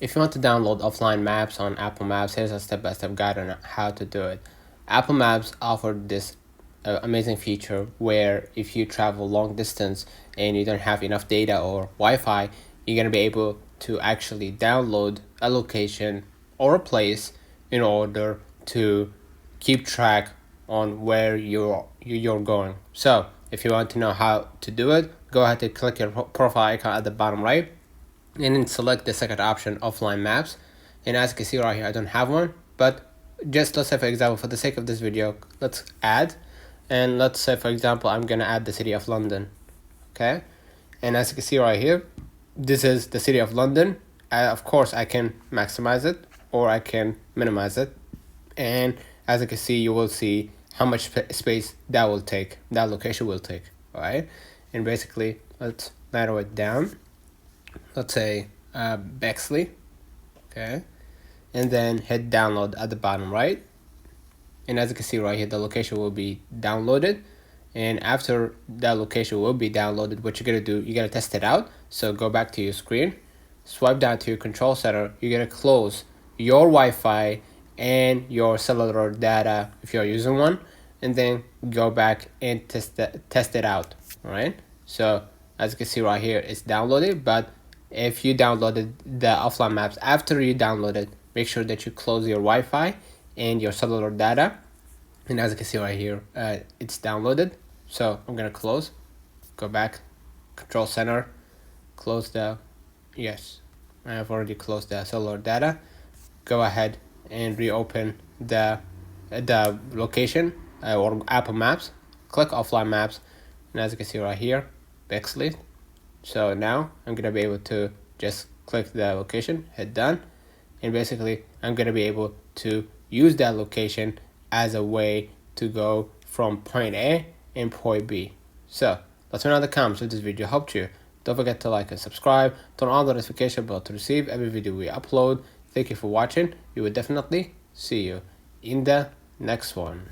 If you want to download offline maps on Apple Maps, here's a step-by-step guide on how to do it. Apple Maps offered this amazing feature where if you travel long distance and you don't have enough data or Wi-Fi, you're going to be able to actually download a location or a place in order to keep track on where you're going. So if you want to know how to do it, go ahead and click your profile icon at the bottom right and then select the second option, offline maps. And as you can see right here, I don't have one, but just let's say for example, for the sake of this video, let's add, and let's say for example, I'm gonna add the city of London. Okay, and as you can see right here, this is the city of London. Of course I can maximize it or I can minimize it, and as you can see, you will see how much space that will take, that location will take. All right, and basically let's narrow it down. Let's say Bexley. Okay, and then hit download at the bottom right, and as you can see right here, the location will be downloaded. And after that location will be downloaded, what you're gonna do, you're gonna test it out. So go back to your screen, swipe down to your control center, you're gonna close your Wi-Fi and your cellular data if you're using one, and then go back and test it out. All right, so as you can see right here, it's downloaded. But if you downloaded the offline maps after you downloaded, make sure that you close your Wi-Fi and your cellular data. And as you can see right here, it's downloaded. So I'm gonna close, go back, control center, close the, yes, I have already closed the cellular data. Go ahead and reopen the location or Apple Maps, click offline maps, and as you can see right here, Bexley. So now I'm gonna be able to just click the location, hit done, and basically I'm gonna be able to use that location as a way to go from point A and point B. So let me know in the comments if this video helped you. Don't forget to like and subscribe, turn on the notification bell to receive every video we upload. Thank you for watching. We will definitely see you in the next one.